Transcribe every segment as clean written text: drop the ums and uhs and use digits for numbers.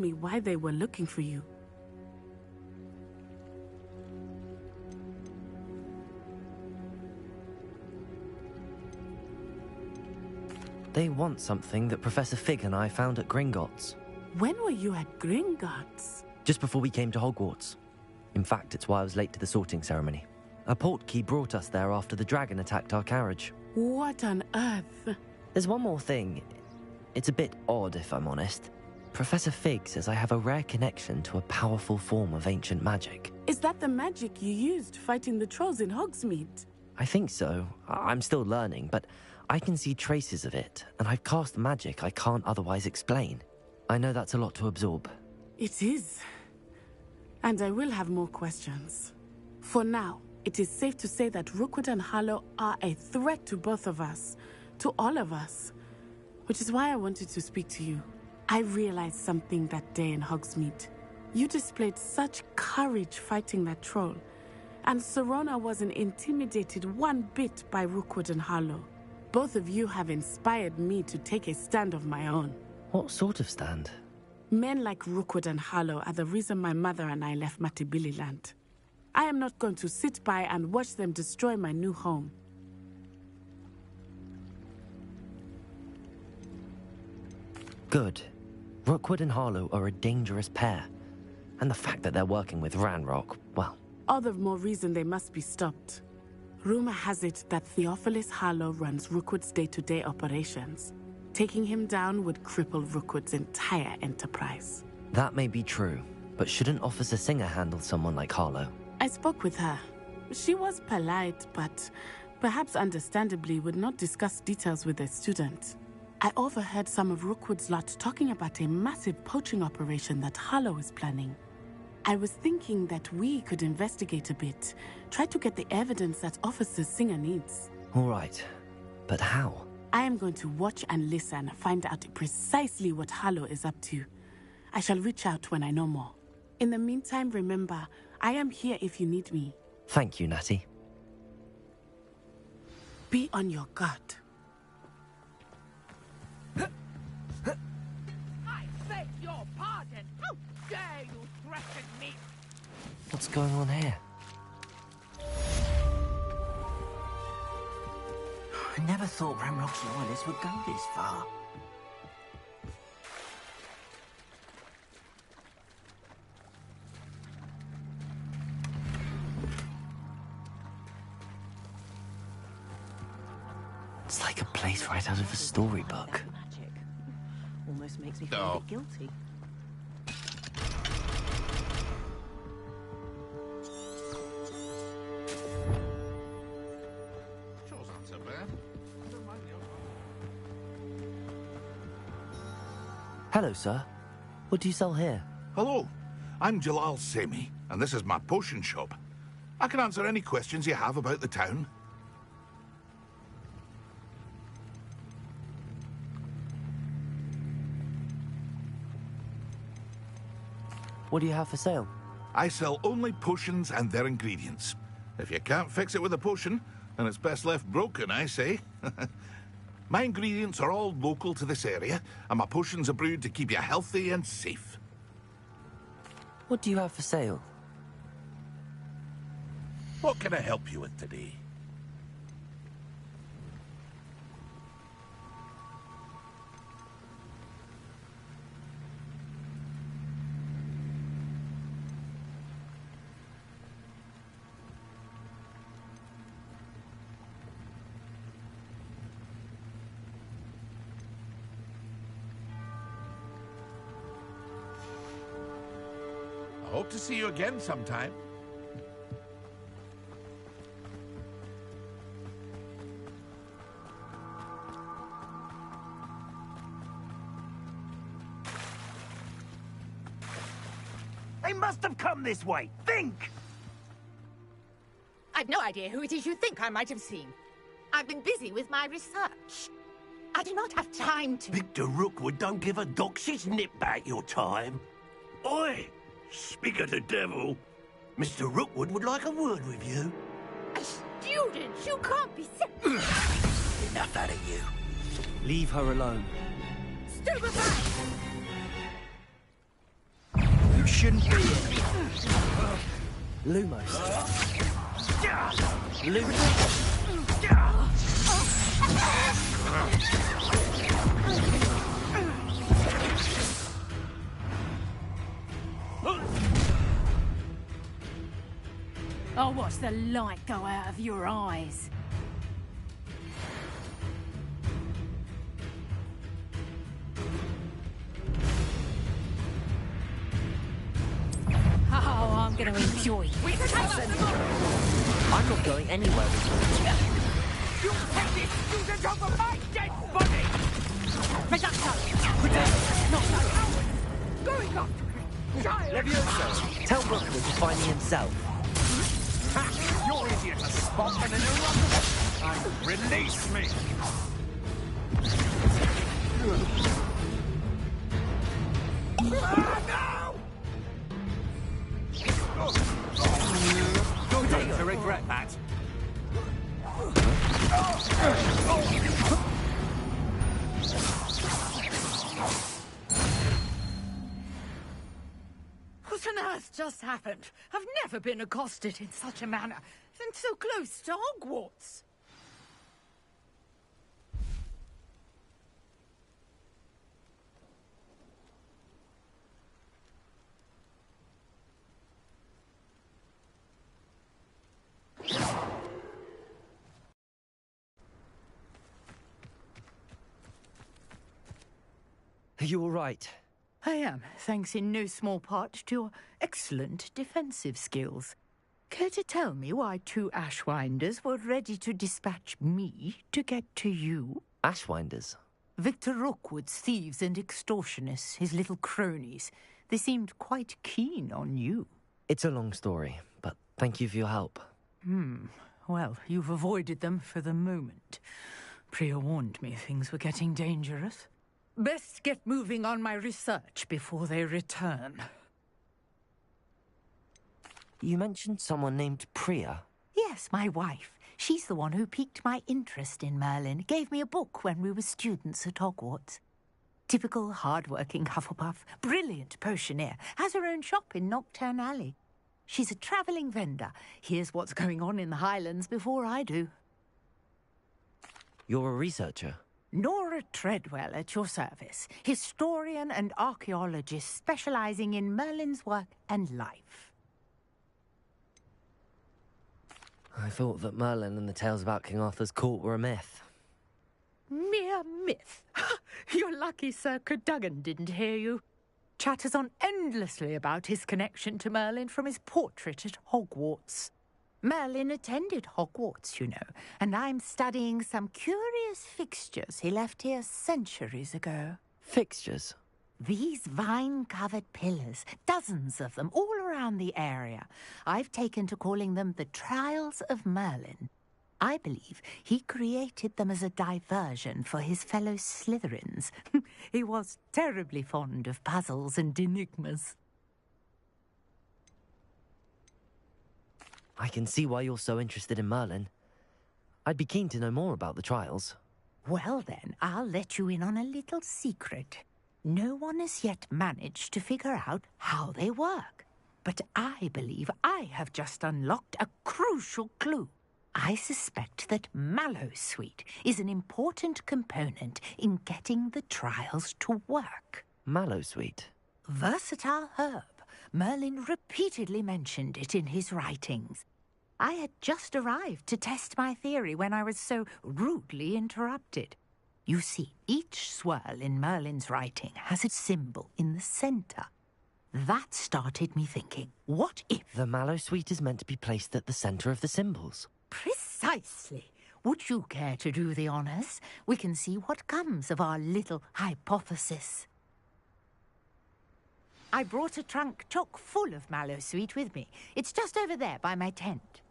me why they were looking for you. They want something that Professor Fig and I found at Gringotts. When were you at Gringotts? Just before we came to Hogwarts. In fact, it's why I was late to the sorting ceremony. A portkey brought us there after the dragon attacked our carriage. What on earth? There's one more thing. It's a bit odd, if I'm honest. Professor Fig says I have a rare connection to a powerful form of ancient magic. Is that the magic you used fighting the trolls in Hogsmeade? I think so. I'm still learning, but I can see traces of it, and I've cast magic I can't otherwise explain. I know that's a lot to absorb. It is. And I will have more questions. For now, it is safe to say that Rookwood and Harlow are a threat to both of us, to all of us. Which is why I wanted to speak to you. I realized something that day in Hogsmeade. You displayed such courage fighting that troll, and Serona wasn't intimidated one bit by Rookwood and Harlow. Both of you have inspired me to take a stand of my own. What sort of stand? Men like Rookwood and Harlow are the reason my mother and I left Matibililand. I am not going to sit by and watch them destroy my new home. Good. Rookwood and Harlow are a dangerous pair. And the fact that they're working with Ranrock, well... All the more reason they must be stopped. Rumor has it that Theophilus Harlow runs Rookwood's day-to-day operations. Taking him down would cripple Rookwood's entire enterprise. That may be true, but shouldn't Officer Singer handle someone like Harlow? I spoke with her. She was polite, but perhaps understandably would not discuss details with a student. I overheard some of Rookwood's lot talking about a massive poaching operation that Harlow is planning. I was thinking that we could investigate a bit, try to get the evidence that Officer Singer needs. All right, but how? I am going to watch and listen, find out precisely what Harlow is up to. I shall reach out when I know more. In the meantime, remember, I am here if you need me. Thank you, Natty. Be on your guard. I beg your pardon! How dare you threaten me? What's going on here? I never thought Ranrock's loyalists would go this far. It's like a place right out of a storybook. Magic. Almost makes me feel a bit guilty. Hello, sir. What do you sell here? Hello, I'm Jalal Semi, and this is my potion shop. I can answer any questions you have about the town. What do you have for sale? I sell only potions and their ingredients. If you can't fix it with a potion, then it's best left broken, I say. My ingredients are all local to this area, and my potions are brewed to keep you healthy and safe. What do you have for sale? What can I help you with today? I hope to see you again sometime. They must have come this way. Think! I've no idea who it is you think I might have seen. I've been busy with my research. I do not have time to... Victor Rookwood don't give a doxy's nip back your time. Oi! Speak of the devil. Mr. Rookwood would like a word with you. A student! You can't be so... Enough out of you. Leave her alone. Stupefy! shouldn't be here. Lumos. Lumos. I'll watch the light go out of your eyes. Oh, I'm going to enjoy this. I'm not going anywhere with you. You take this student over my dead body! Reducto! Not so. Going after him! Child! Levioso! Tell Rookwood to find me himself. Ha! You're easier to spot than an eruption! Release me! Ah, no! You're going to regret that. What on earth just happened? I've never been accosted in such a manner, and so close to Hogwarts. Are you all right? I am, thanks in no small part to your excellent defensive skills. Care to tell me why two Ashwinders were ready to dispatch me to get to you? Ashwinders? Victor Rookwood's thieves and extortionists, his little cronies. They seemed quite keen on you. It's a long story, but thank you for your help. Well, you've avoided them for the moment. Priya warned me things were getting dangerous. Best get moving on my research before they return. You mentioned someone named Priya. Yes, my wife. She's the one who piqued my interest in Merlin. Gave me a book when we were students at Hogwarts. Typical hard-working Hufflepuff. Brilliant potioneer. Has her own shop in Knockturn Alley. She's a travelling vendor. Hears what's going on in the Highlands before I do. You're a researcher? Nora Treadwell at your service. Historian and archaeologist specialising in Merlin's work and life. I thought that Merlin and the tales about King Arthur's court were a myth. Mere myth. You're lucky Sir Cadogan didn't hear you. Chatters on endlessly about his connection to Merlin from his portrait at Hogwarts. Merlin attended Hogwarts, you know, and I'm studying some curious fixtures he left here centuries ago. Fixtures? These vine-covered pillars, dozens of them, all around the area. I've taken to calling them the Trials of Merlin. I believe he created them as a diversion for his fellow Slytherins. He was terribly fond of puzzles and enigmas. I can see why you're so interested in Merlin. I'd be keen to know more about the trials. Well then, I'll let you in on a little secret. No one has yet managed to figure out how they work. But I believe I have just unlocked a crucial clue. I suspect that Mallowsweet is an important component in getting the trials to work. Mallowsweet? Versatile herb. Merlin repeatedly mentioned it in his writings. I had just arrived to test my theory when I was so rudely interrupted. You see, each swirl in Merlin's writing has a symbol in the centre. That started me thinking, what if... The Mallowsweet is meant to be placed at the centre of the symbols. Precisely. Would you care to do the honours? We can see what comes of our little hypothesis. I brought a trunk chock full of Mallowsweet with me. It's just over there by my tent.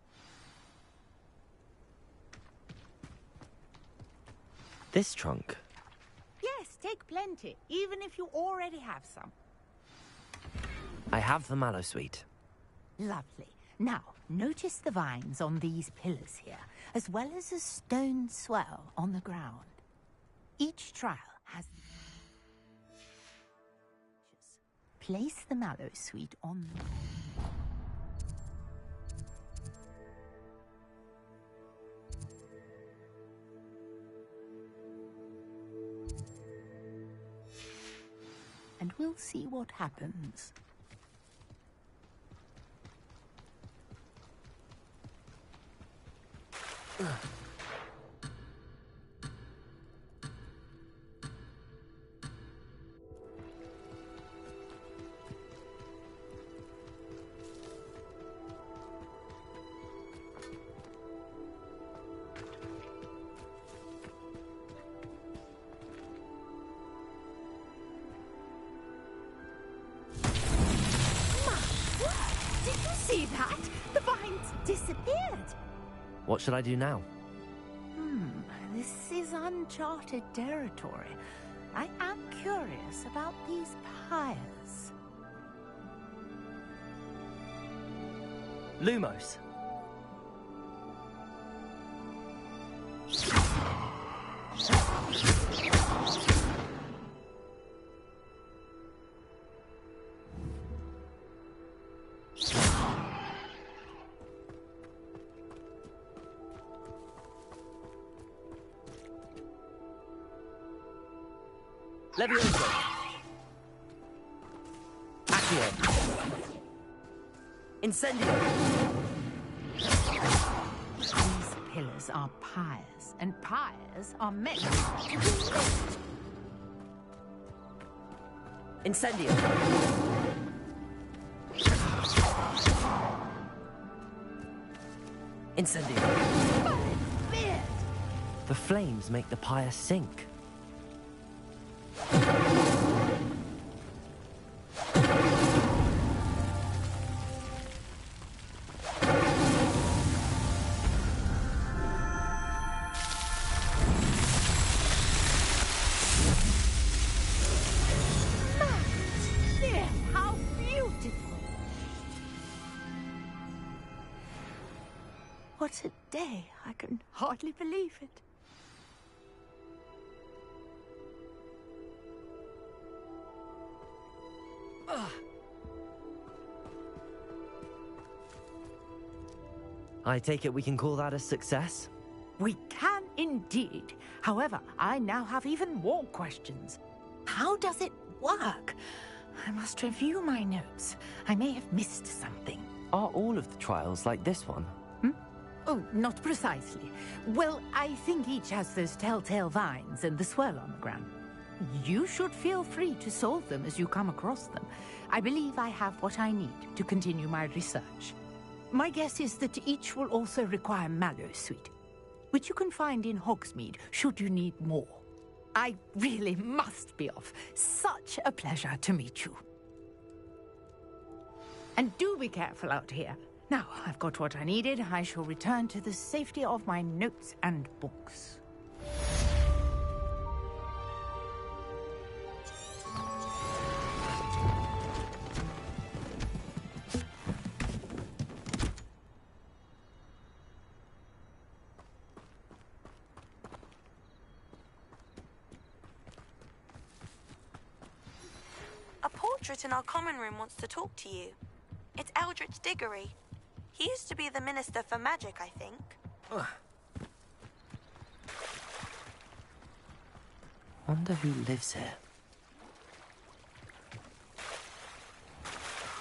This trunk? Yes, take plenty, even if you already have some. I have the Mallowsweet. Lovely. Now, notice the vines on these pillars here, as well as a stone swell on the ground. Each trial has... place the mallow sweet on... and we'll see what happens. See that? The vines disappeared. What should I do now? This is uncharted territory. I am curious about these pyres. Lumos. Levioso. Accio. Incendio. These pillars are pyres, and pyres are meant to be lit. Incendio. Incendio. The flames make the pyre sink. How beautiful! What a day! I can hardly believe it. I take it we can call that a success? We can indeed. However, I now have even more questions. How does it work? I must review my notes. I may have missed something. Are all of the trials like this one? Oh, not precisely. Well, I think each has those telltale vines and the swirl on the ground. You should feel free to solve them as you come across them. I believe I have what I need to continue my research. My guess is that each will also require mallow sweet, which you can find in Hogsmeade should you need more. I really must be off. Such a pleasure to meet you. And do be careful out here. Now, I've got what I needed. I shall return to the safety of my notes and books. A portrait in our common room wants to talk to you. It's Eldritch Diggory. He used to be the Minister for Magic, I think. Wonder who lives here.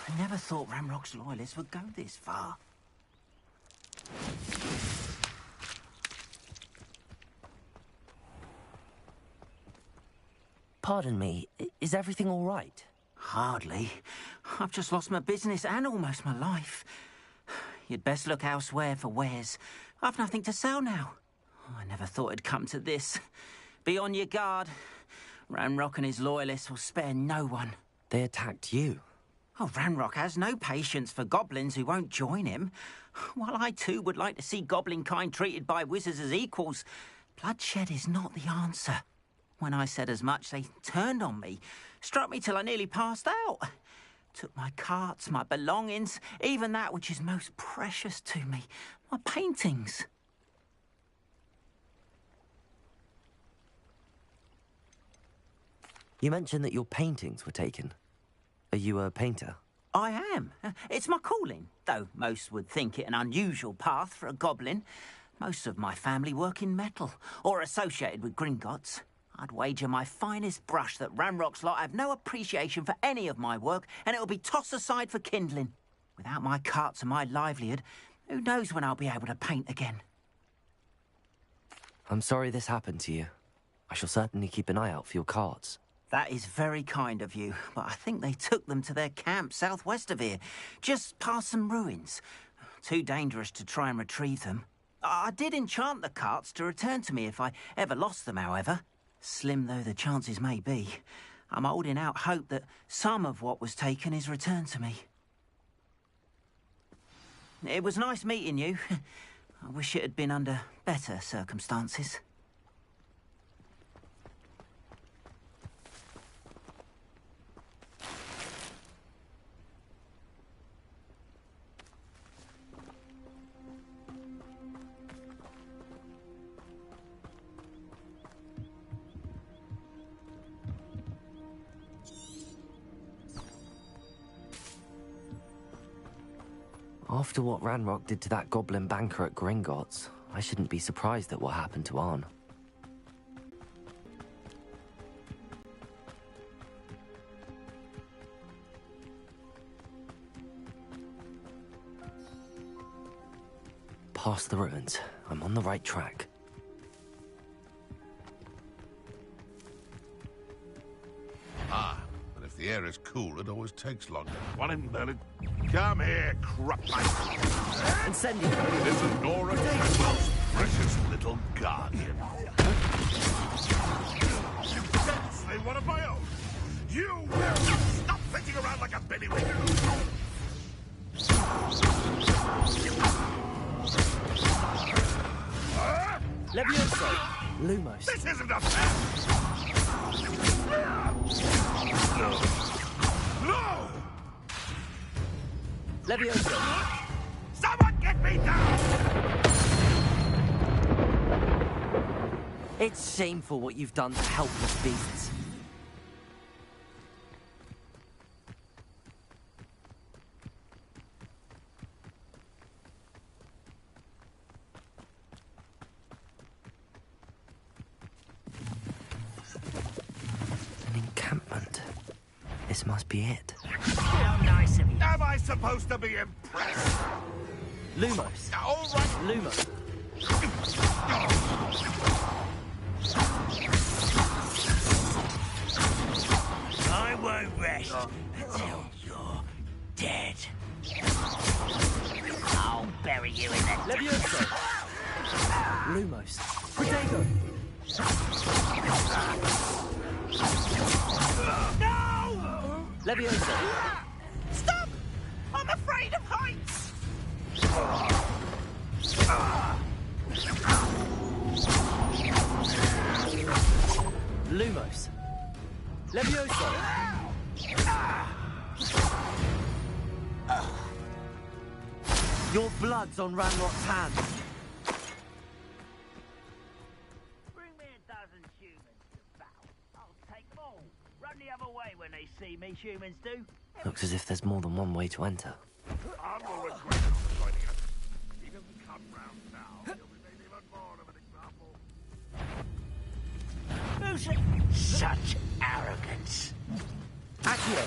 I never thought Ranrock's loyalists would go this far. Pardon me, is everything all right? Hardly. I've just lost my business and almost my life. You'd best look elsewhere for wares. I've nothing to sell now. I never thought it'd come to this. Be on your guard. Ranrock and his loyalists will spare no one. They attacked you. Oh, Ranrock has no patience for goblins who won't join him. While I too would like to see goblin kind treated by wizards as equals, bloodshed is not the answer. When I said as much, they turned on me, struck me till I nearly passed out. Took my carts, my belongings, even that which is most precious to me, my paintings. You mentioned that your paintings were taken. Are you a painter? I am. It's my calling, though most would think it an unusual path for a goblin. Most of my family work in metal, or associated with Gringotts. I'd wager my finest brush that Ranrock's lot have no appreciation for any of my work, and it'll be tossed aside for kindling. Without my carts and my livelihood, who knows when I'll be able to paint again. I'm sorry this happened to you. I shall certainly keep an eye out for your carts. That is very kind of you, but I think they took them to their camp southwest of here, just past some ruins. Too dangerous to try and retrieve them. I did enchant the carts to return to me if I ever lost them, however. Slim though the chances may be, I'm holding out hope that some of what was taken is returned to me. It was nice meeting you. I wish it had been under better circumstances. After what Ranrock did to that goblin banker at Gringotts, I shouldn't be surprised at what happened to Arn. Past the ruins. I'm on the right track. Ah, but if the air is cool, it always takes longer. Want him, Bernard? Come here, crap-pipe. Incendio! This is Nora's most precious little guardian. Say one of my own. You will stop fitting around like a bellywig. Levioso! Lumos. This isn't a fair. No! Levioso! Someone get me down! It's shameful what you've done to helpless beasts. An encampment. This must be it. How nice of you. Am I supposed to be impressed? Lumos. All right. Lumos. I won't rest until you're dead. I'll bury you in that. Levioso. Lumos. Protego. No! Levioso. Stop! I'm afraid of heights! Lumos. Levioso. Your blood's on Ranrock's hands. Bring me a dozen humans to battle. I'll take them all. Run the other way when they see me, humans do. Looks as if there's more than one way to enter. I'm always grateful for joining us. He doesn't come round now. He'll be made even more of an example. Who's such arrogance? Accio.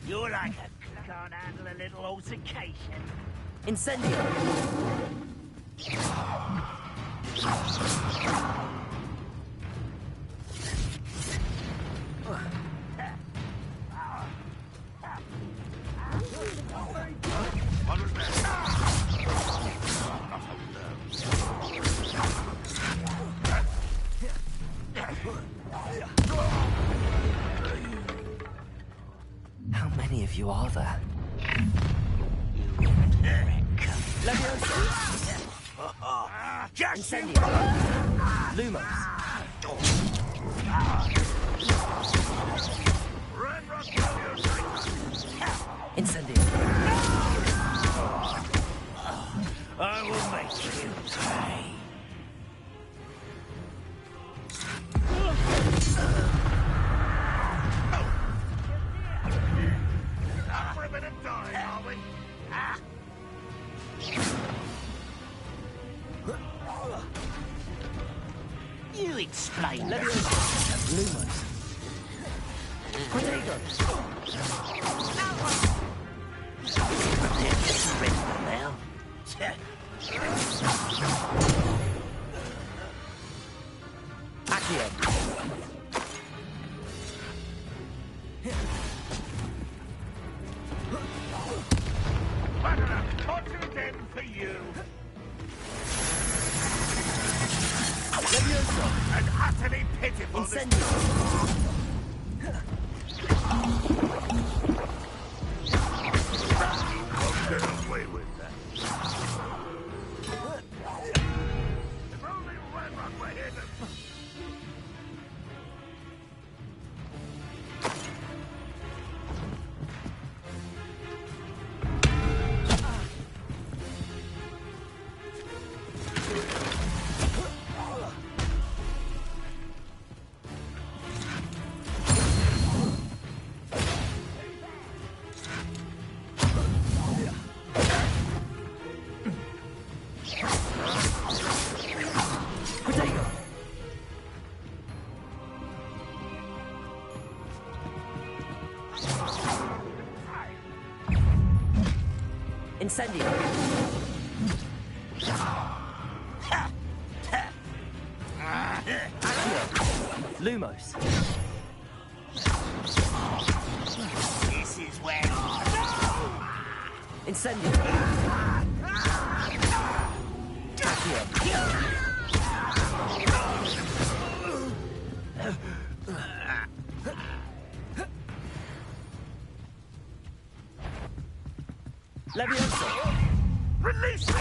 You're like a can't handle a little altercation. Incendio. What was that? How many of you are there? Levioso. Incendio. Lumos. Incendio. I will make you pay. Up for a bit of dying, are we? You explain that. Lumos. Potato. Surrender now. Accio. Continent end for you. Levioso. And utterly pitiful. Incendio. Get away with that. If only Redrock were here to... Incendio. Accio. Lumos. This is where... Incendio. Accio. Levioso. Release me!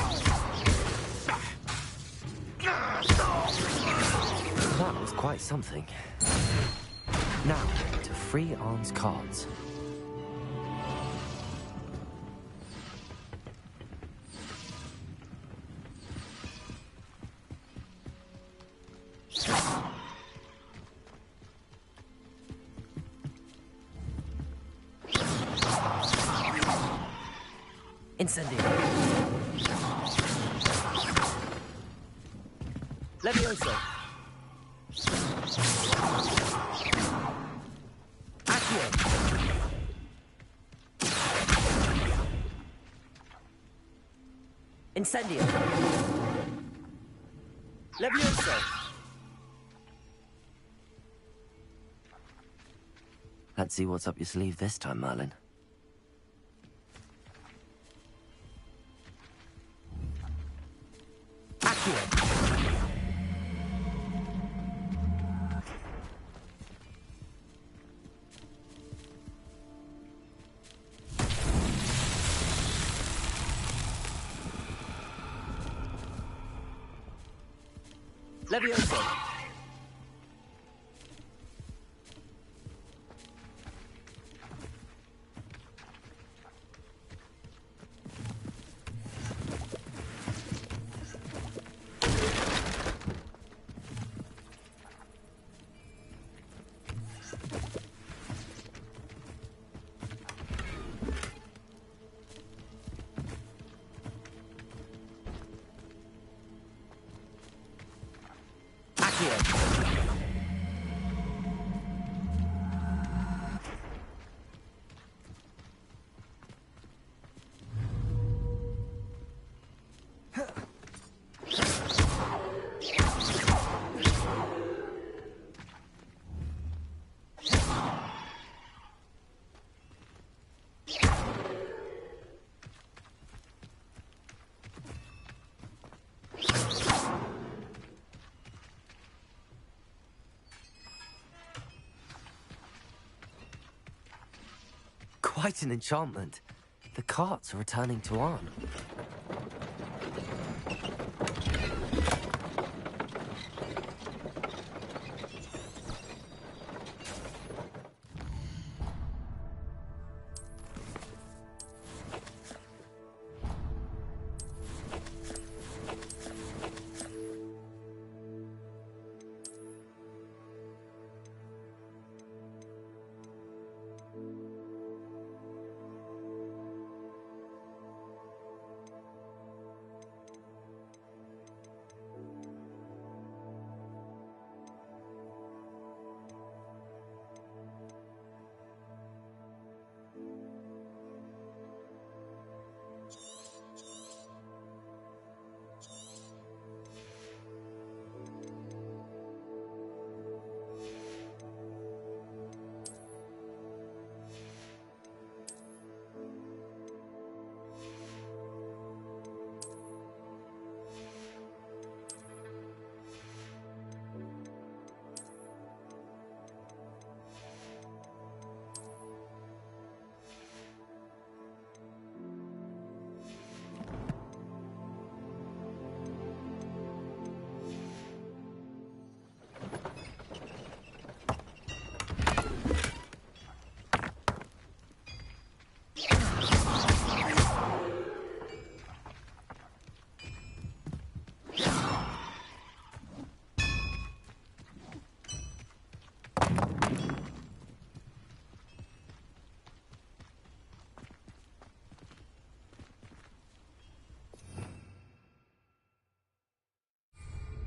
That was quite something. Now, to free Arn's cards. Incendio. Levioso. Accio. Incendio. Levioso. Let's see what's up your sleeve this time, Merlin. Levioso. Quite an enchantment. The carts are returning to Arn.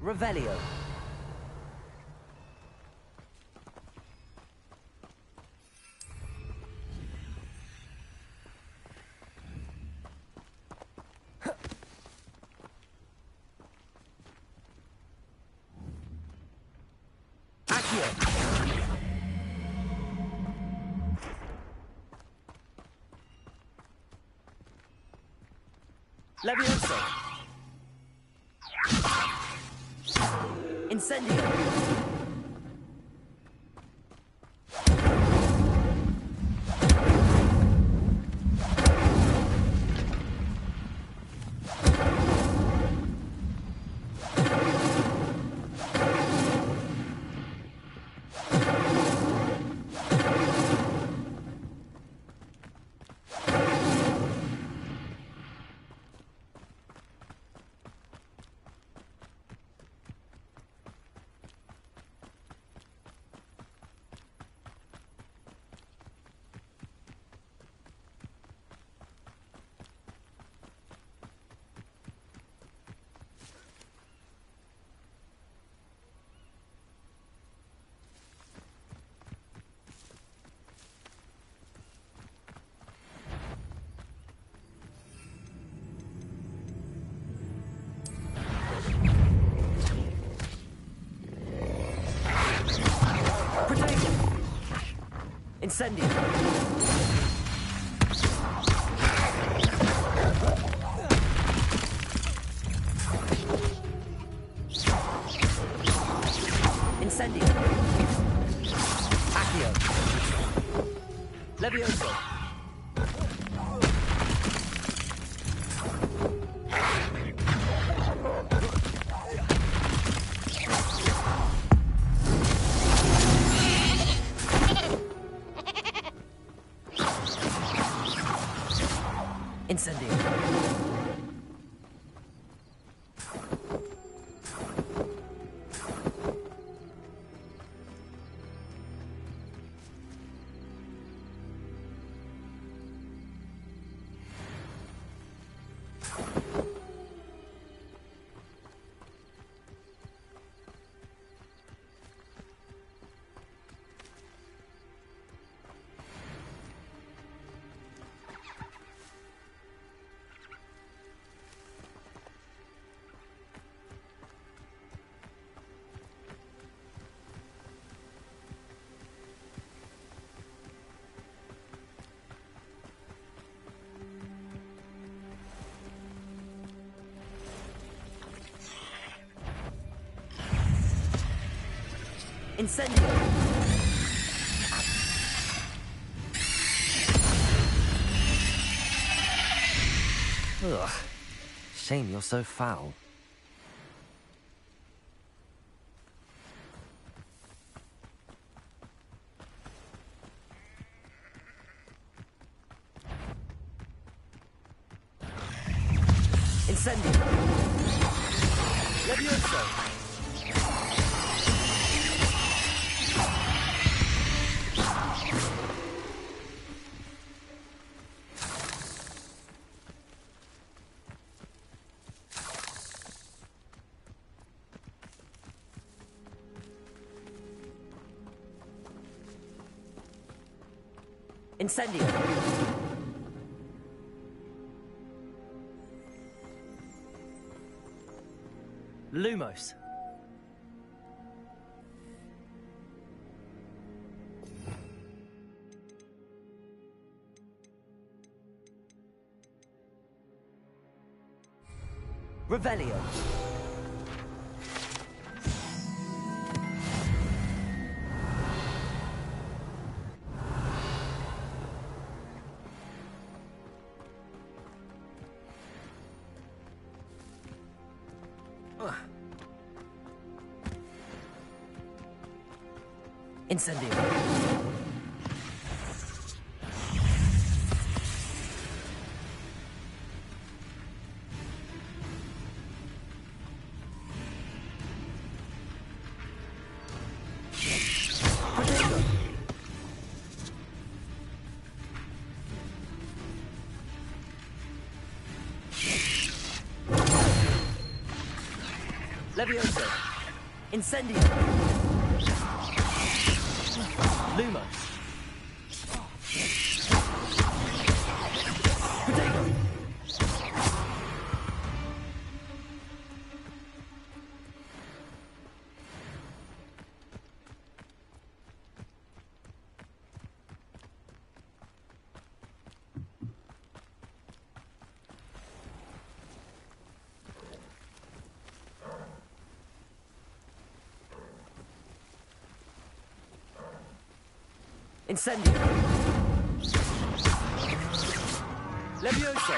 Revelio. Levioso. Incendio. Incendio. Incendio. Accio. Levioso. Incendio. Incendio. Ugh. Shame you're so foul. Incendio. Levioso. Incendio. Lumos. Revelio. Incendio. Levioso! Incendio! Luma! Potato! Incendio! Levioso!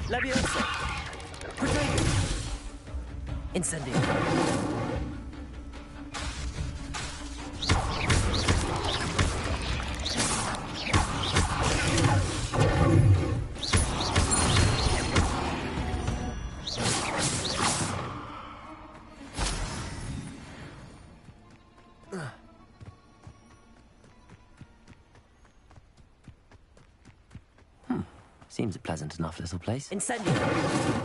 Levioso! Potato! Incendio! Seems a pleasant enough little place. Incendio!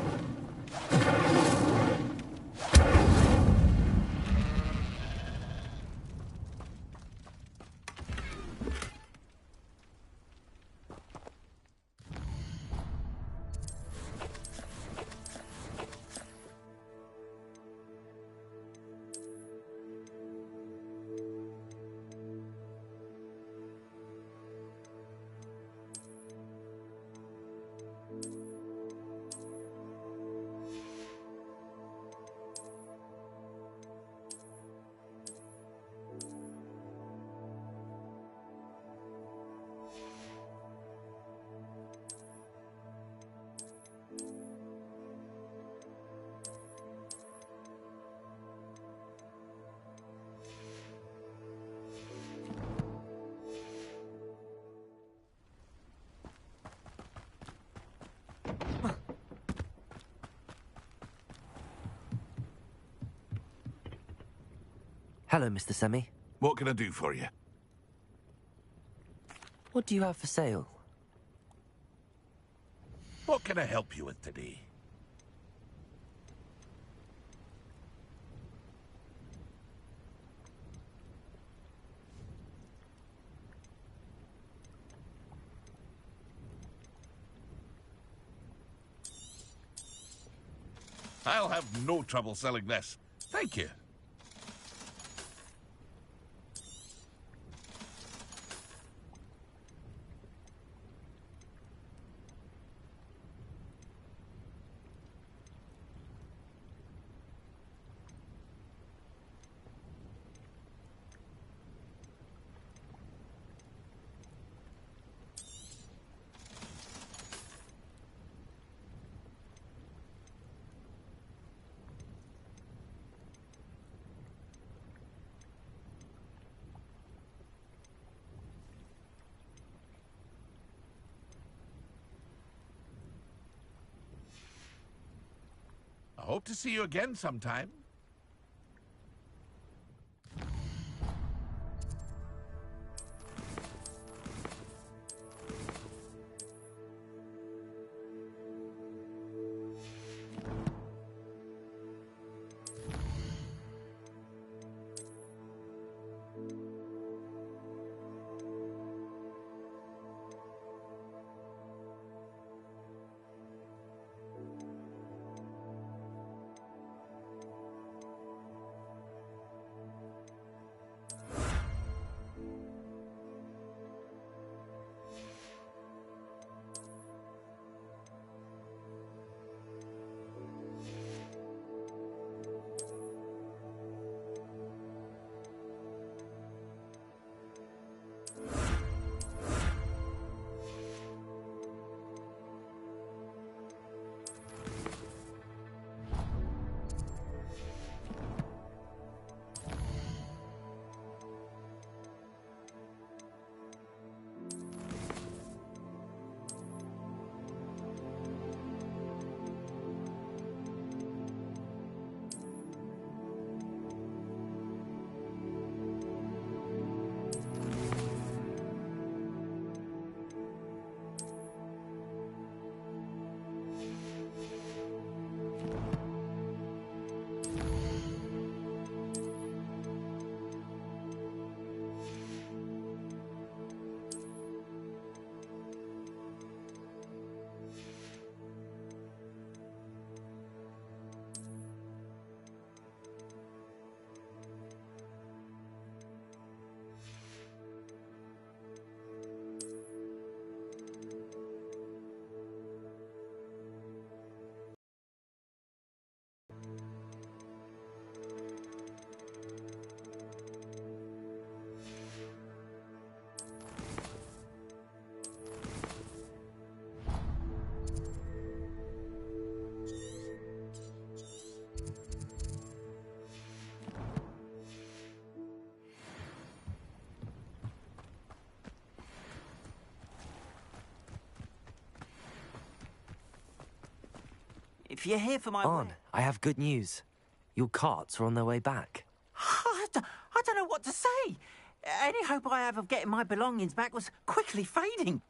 Hello, Mr. Semi. What can I do for you? What do you have for sale? What can I help you with today? I'll have no trouble selling this. Thank you. I hope to see you again sometime. If you're here for my... On, I have good news. Your carts are on their way back. I don't know what to say. Any hope I have of getting my belongings back was quickly fading.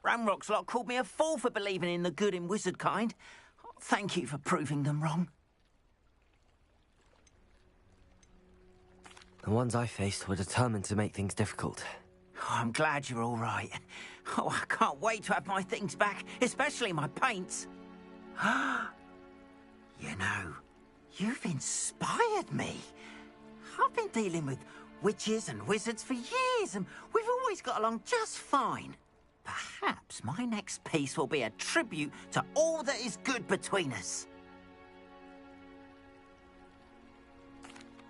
Ramrock's lot called me a fool for believing in the good in wizard kind. Thank you for proving them wrong. The ones I faced were determined to make things difficult. Oh, I'm glad you're all right. Oh, I can't wait to have my things back, especially my paints. You know, you've inspired me. I've been dealing with witches and wizards for years, and we've always got along just fine. Perhaps my next piece will be a tribute to all that is good between us.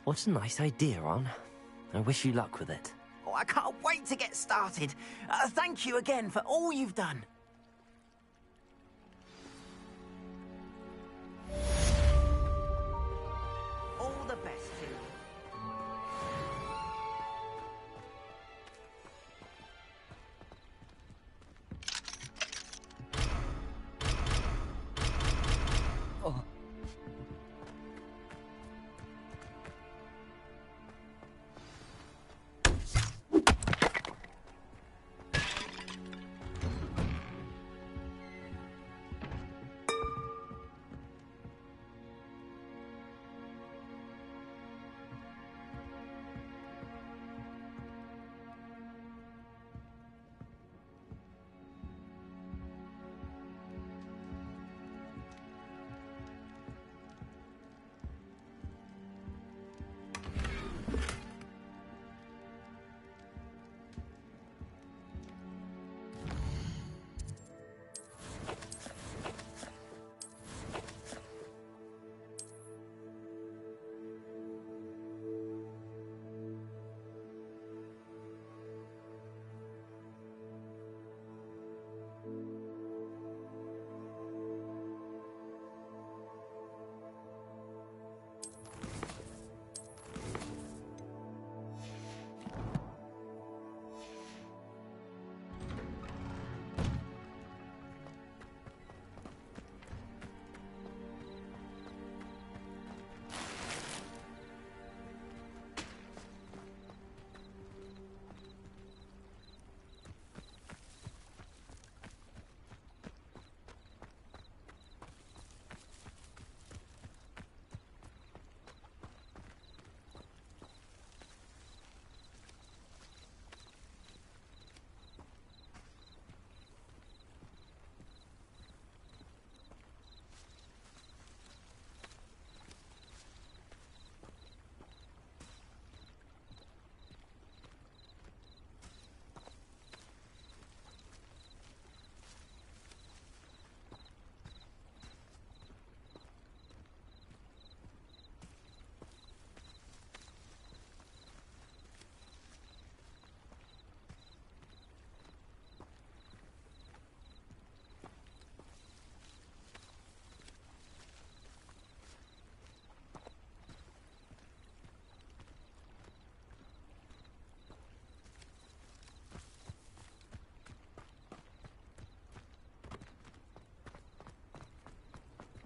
What a nice idea, Ron. I wish you luck with it. Oh, I can't wait to get started. Thank you again for all you've done. All the best to you. Oh.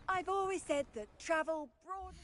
I've always said that travel broadens...